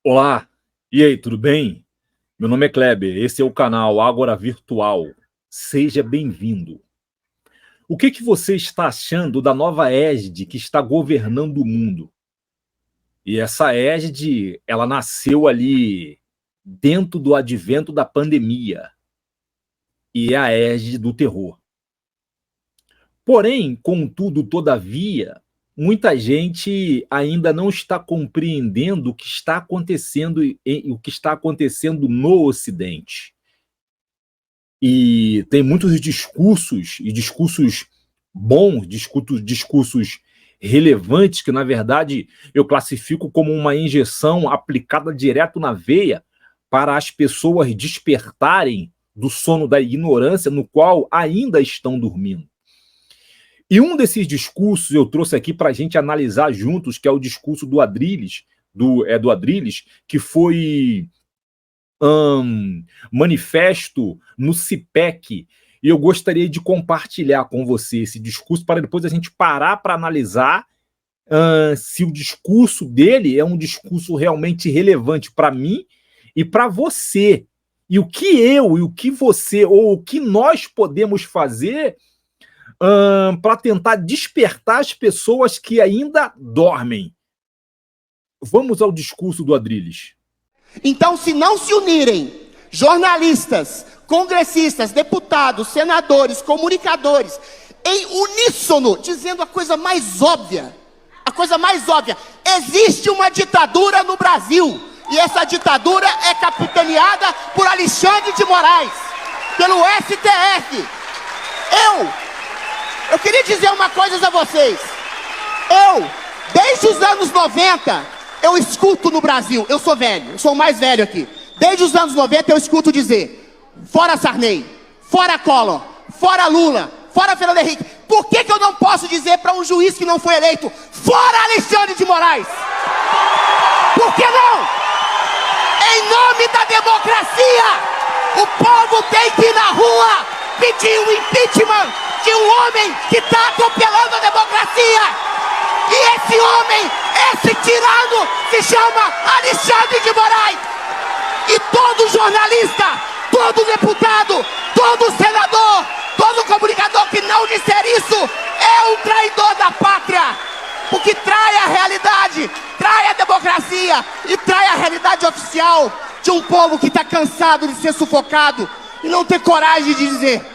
Olá, e aí, tudo bem? Meu nome é Kleber, esse é o canal Ágora Virtual. Seja bem-vindo. O que você está achando da nova égide que está governando o mundo? E essa égide, ela nasceu ali dentro do advento da pandemia, e é a égide do terror. Porém, contudo, todavia, muita gente ainda não está compreendendo o que está acontecendo no Ocidente. E tem muitos discursos, e discursos bons, discursos relevantes, que na verdade eu classifico como uma injeção aplicada direto na veia para as pessoas despertarem do sono da ignorância no qual ainda estão dormindo. E um desses discursos eu trouxe aqui para a gente analisar juntos, que é o discurso do Adrilles, do Adrilles, que foi manifesto no CIPEC, e eu gostaria de compartilhar com você esse discurso para depois a gente parar para analisar se o discurso dele é um discurso realmente relevante para mim e para você. E o que você, ou o que nós podemos fazer para tentar despertar as pessoas que ainda dormem. Vamos ao discurso do Adrilles. Então, se não se unirem jornalistas, congressistas, deputados, senadores, comunicadores, em uníssono, dizendo a coisa mais óbvia, existe uma ditadura no Brasil, e essa ditadura é capitaneada por Alexandre de Moraes, pelo STF. Eu queria dizer uma coisa a vocês. Desde os anos 90, eu escuto no Brasil, eu sou velho, eu sou o mais velho aqui. Desde os anos 90 eu escuto dizer: fora Sarney, fora Collor, fora Lula, fora Fernando Henrique. Por que eu não posso dizer para um juiz que não foi eleito: fora Alexandre de Moraes? Por que não? Em nome da democracia, o povo tem que ir na rua pedir o impeachment de um homem que está atropelando a democracia. E esse homem, esse tirano, se chama Alexandre de Moraes. E todo jornalista, todo deputado, todo senador, todo comunicador que não disser isso é um traidor da pátria. Porque trai a realidade, trai a democracia e trai a realidade oficial de um povo que está cansado de ser sufocado e não ter coragem de dizer.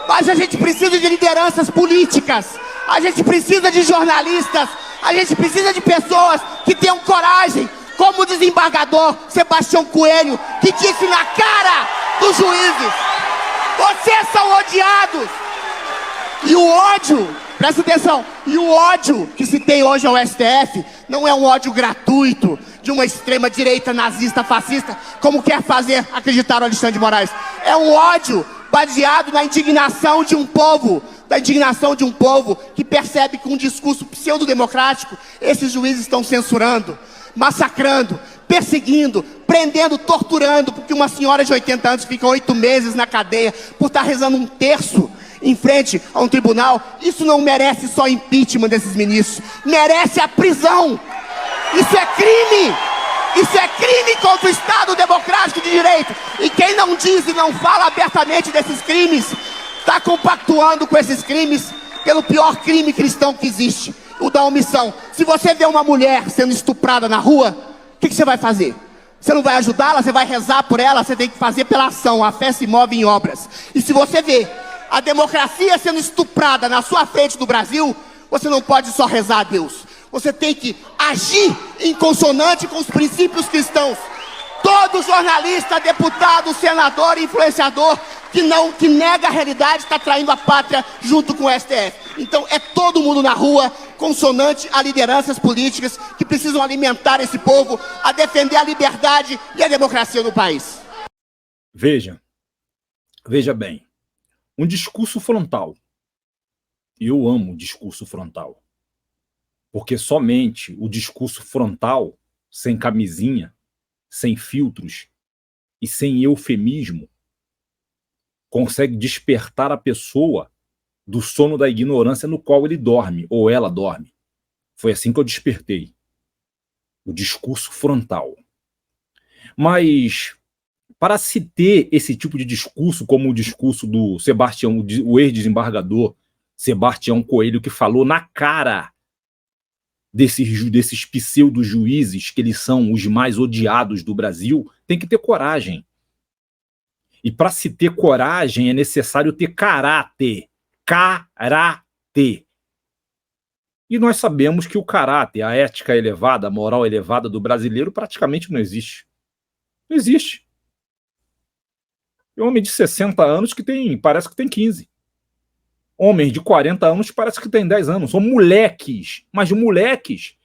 Mas a gente precisa de lideranças políticas, a gente precisa de jornalistas, a gente precisa de pessoas que tenham coragem, como o desembargador Sebastião Coelho, que disse na cara dos juízes: vocês são odiados. E o ódio, presta atenção, e o ódio que se tem hoje ao STF não é um ódio gratuito de uma extrema-direita nazista, fascista, como quer fazer acreditar o Alexandre de Moraes. É um ódio baseado na indignação de um povo, que percebe que um discurso pseudo-democrático, esses juízes estão censurando, massacrando, perseguindo, prendendo, torturando, porque uma senhora de 80 anos fica 8 meses na cadeia por estar rezando um terço em frente a um tribunal. Isso não merece só impeachment desses ministros, merece a prisão. Isso é crime! Isso é crime contra o Estado Democrático de Direito. E quem não diz e não fala abertamente desses crimes, está compactuando com esses crimes pelo pior crime cristão que existe, o da omissão. Se você vê uma mulher sendo estuprada na rua, o que você vai fazer? Você não vai ajudá-la, você vai rezar por ela, você tem que fazer pela ação. A fé se move em obras. E se você vê a democracia sendo estuprada na sua frente do Brasil, você não pode só rezar a Deus. Você tem que agir em consonante com os princípios cristãos. Todo jornalista, deputado, senador, influenciador que nega a realidade está traindo a pátria junto com o STF. Então é todo mundo na rua, consonante a lideranças políticas que precisam alimentar esse povo a defender a liberdade e a democracia no país. Veja bem, um discurso frontal. Eu amo discurso frontal. Porque somente o discurso frontal, sem camisinha, sem filtros e sem eufemismo, consegue despertar a pessoa do sono da ignorância no qual ele dorme, ou ela dorme. Foi assim que eu despertei. O discurso frontal. Mas para se ter esse tipo de discurso, como o discurso do Sebastião, o ex-desembargador Sebastião Coelho, que falou na cara desses pseudo-juízes, que eles são os mais odiados do Brasil, tem que ter coragem. E para se ter coragem é necessário ter caráter. Caráter. E nós sabemos que o caráter, a ética elevada, a moral elevada do brasileiro praticamente não existe. Não existe. É um homem de 60 anos que parece que tem 15. Homens de 40 anos parece que tem 10 anos. São moleques, mas moleques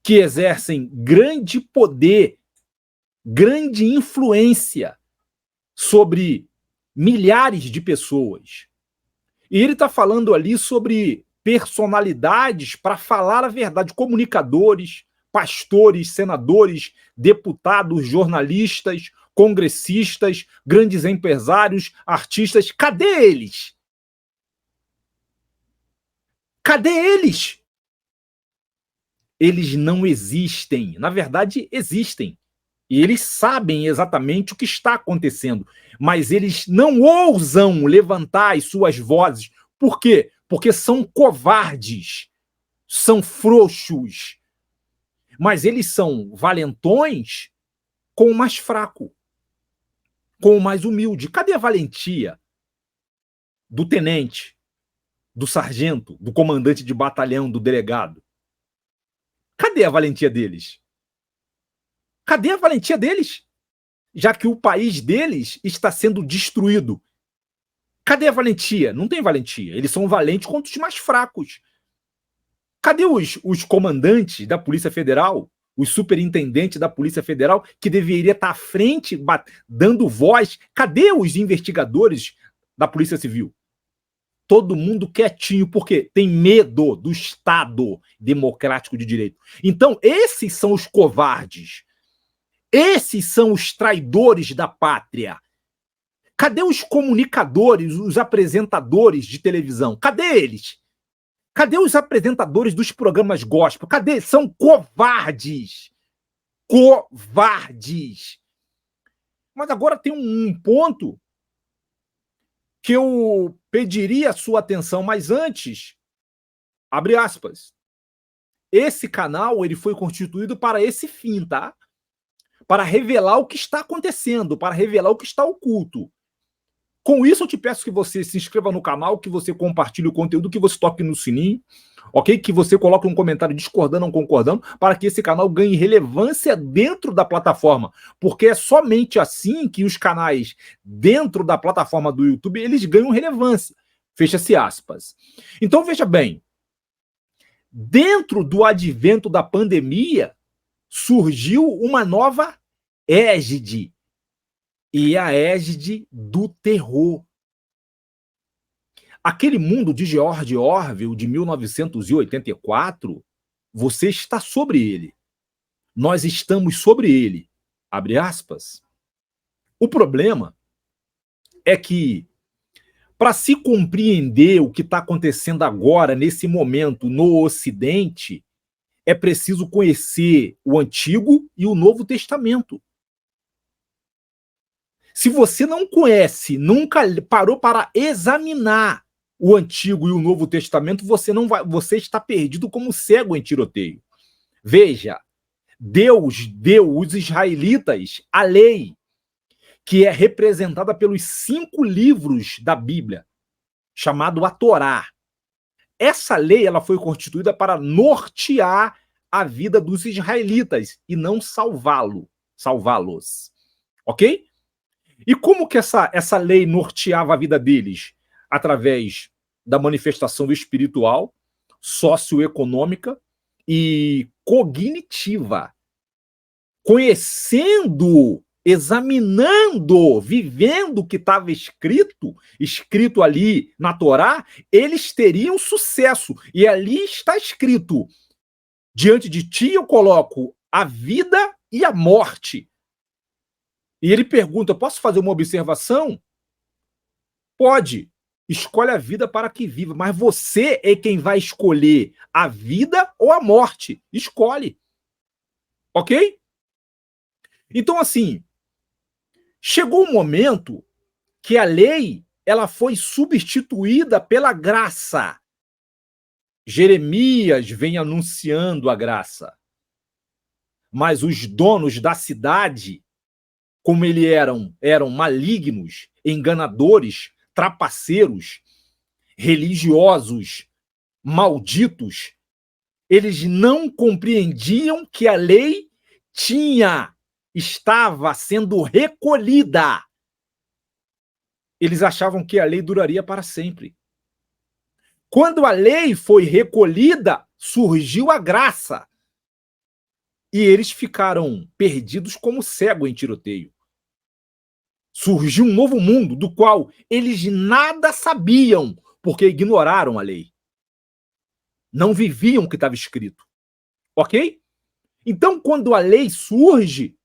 que exercem grande poder, grande influência sobre milhares de pessoas. E ele está falando ali sobre personalidades para falar a verdade, comunicadores, pastores, senadores, deputados, jornalistas, congressistas, grandes empresários, artistas. Cadê eles? Cadê eles? Eles não existem. Na verdade, existem. E eles sabem exatamente o que está acontecendo. Mas eles não ousam levantar as suas vozes. Por quê? Porque são covardes. São frouxos. Mas eles são valentões com o mais fraco. Com o mais humilde. Cadê a valentia do tenente, do sargento, do comandante de batalhão, do delegado? Cadê a valentia deles? Cadê a valentia deles? Já que o país deles está sendo destruído. Cadê a valentia? Não tem valentia. Eles são valentes contra os mais fracos. Cadê os comandantes da Polícia Federal, os superintendentes da Polícia Federal, que deveria estar à frente, dando voz? Cadê os investigadores da Polícia Civil? Todo mundo quietinho, porque tem medo do Estado democrático de direito. Então, esses são os covardes. Esses são os traidores da pátria. Cadê os comunicadores, os apresentadores de televisão? Cadê eles? Cadê os apresentadores dos programas gospel? Cadê? São covardes. Covardes. Mas agora tem um ponto que eu pediria a sua atenção, mas antes, abre aspas, esse canal ele foi constituído para esse fim, tá? Para revelar o que está acontecendo, para revelar o que está oculto. Com isso, eu te peço que você se inscreva no canal, que você compartilhe o conteúdo, que você toque no sininho, ok? Que você coloque um comentário discordando ou concordando, para que esse canal ganhe relevância dentro da plataforma. Porque é somente assim que os canais dentro da plataforma do YouTube, eles ganham relevância. Fecha-se aspas. Então, veja bem, dentro do advento da pandemia, surgiu uma nova égide, e a égide do terror. Aquele mundo de George Orwell de 1984, você está sobre ele. Nós estamos sobre ele. Abre aspas. O problema é que, para se compreender o que está acontecendo agora, nesse momento, no Ocidente, é preciso conhecer o Antigo e o Novo Testamento. Se você não conhece, nunca parou para examinar o Antigo e o Novo Testamento, você está perdido como cego em tiroteio. Veja, Deus deu os israelitas a lei, que é representada pelos 5 livros da Bíblia, chamado a Torá. Essa lei ela foi constituída para nortear a vida dos israelitas e não salvá-los. Ok? E como que essa lei norteava a vida deles? Através da manifestação espiritual, socioeconômica e cognitiva. Conhecendo, examinando, vivendo o que estava escrito ali na Torá, eles teriam sucesso. E ali está escrito: diante de ti eu coloco a vida e a morte. E ele pergunta: posso fazer uma observação? Pode. Escolhe a vida para que viva. Mas você é quem vai escolher a vida ou a morte. Escolhe. Ok? Então, assim, Chegou um momento que a lei ela foi substituída pela graça. Jeremias vem anunciando a graça. Mas os donos da cidade, como eram malignos, enganadores, trapaceiros, religiosos, malditos, eles não compreendiam que a lei estava sendo recolhida. Eles achavam que a lei duraria para sempre. Quando a lei foi recolhida, surgiu a graça. E eles ficaram perdidos como cego em tiroteio. Surgiu um novo mundo do qual eles nada sabiam, porque ignoraram a lei. Não viviam o que estava escrito. Ok? Então, quando a lei surge,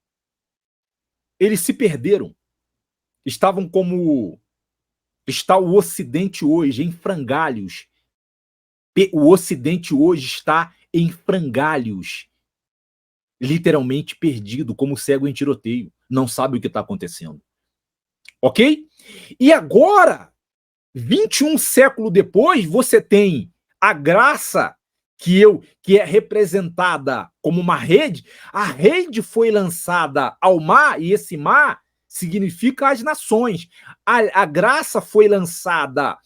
eles se perderam. Estavam como está o Ocidente hoje, em frangalhos. O Ocidente hoje está em frangalhos. Literalmente perdido, como cego em tiroteio. Não sabe o que está acontecendo. Ok? E agora, 21 séculos depois, você tem a graça que é representada como uma rede. A rede foi lançada ao mar, e esse mar significa as nações. A graça foi lançada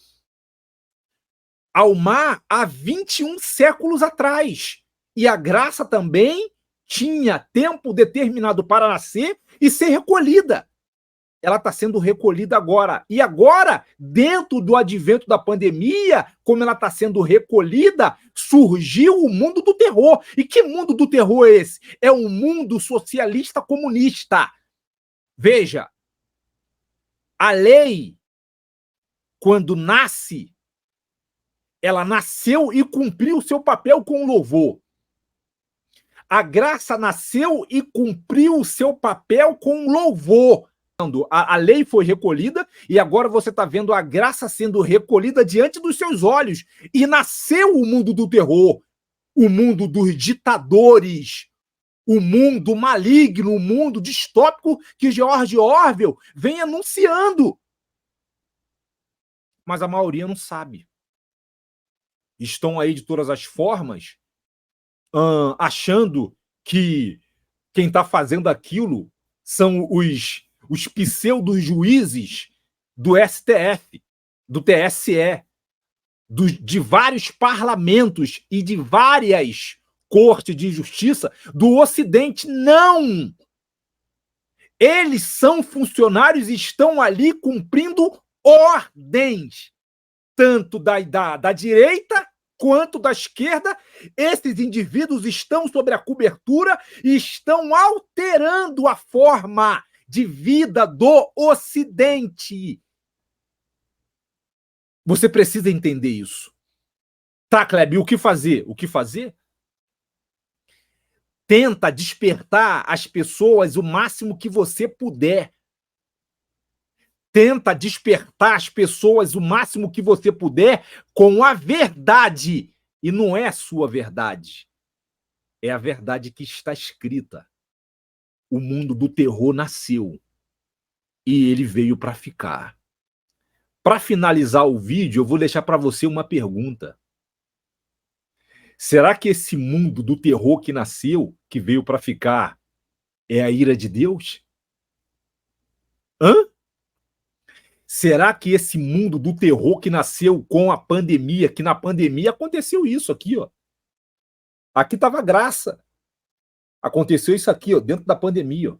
ao mar há 21 séculos atrás. E a graça também tinha tempo determinado para nascer e ser recolhida. Ela está sendo recolhida agora. E agora, dentro do advento da pandemia, como ela está sendo recolhida, surgiu o mundo do terror. E que mundo do terror é esse? É um mundo socialista comunista. Veja, a lei, quando nasce, ela nasceu e cumpriu o seu papel com louvor. A graça nasceu e cumpriu o seu papel com louvor. A lei foi recolhida e agora você está vendo a graça sendo recolhida diante dos seus olhos. E nasceu o mundo do terror, o mundo dos ditadores, o mundo maligno, o mundo distópico que George Orwell vem anunciando. Mas a maioria não sabe. Estão aí de todas as formas, achando que quem está fazendo aquilo são os pseudos juízes do STF, do TSE, de vários parlamentos e de várias cortes de justiça do Ocidente. Não! Eles são funcionários e estão ali cumprindo ordens, tanto da direita quanto da esquerda. Esses indivíduos estão sobre a cobertura e estão alterando a forma de vida do Ocidente. Você precisa entender isso. Tá, Kleber, o que fazer? O que fazer? Tenta despertar as pessoas o máximo que você puder. Tenta despertar as pessoas o máximo que você puder com a verdade. E não é a sua verdade. É a verdade que está escrita. O mundo do terror nasceu. E ele veio para ficar. Para finalizar o vídeo, eu vou deixar para você uma pergunta. Será que esse mundo do terror que nasceu, que veio para ficar, é a ira de Deus? Hã? Será que esse mundo do terror que nasceu com a pandemia, que na pandemia aconteceu isso aqui, ó. Aqui estava graça. Aconteceu isso aqui, ó, dentro da pandemia, ó.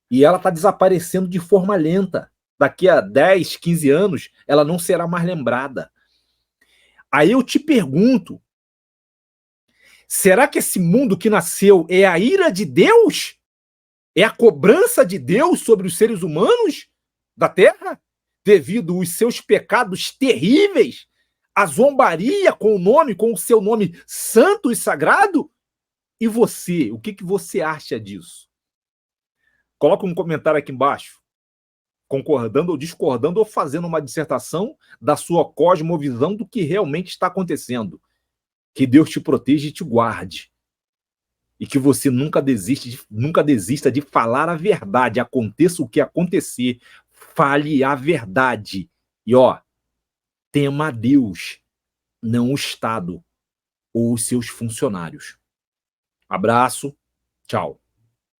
E ela está desaparecendo de forma lenta. Daqui a 10, 15 anos, ela não será mais lembrada. Aí eu te pergunto, será que esse mundo que nasceu é a ira de Deus? É a cobrança de Deus sobre os seres humanos da Terra? Devido aos seus pecados terríveis? A zombaria com o seu nome santo e sagrado? E você, o que você acha disso? Coloca um comentário aqui embaixo, concordando ou discordando, ou fazendo uma dissertação da sua cosmovisão do que realmente está acontecendo. Que Deus te proteja e te guarde. e que você nunca desista de falar a verdade. Aconteça o que acontecer, fale a verdade. E ó, tema a Deus, não o Estado ou os seus funcionários. Abraço, tchau.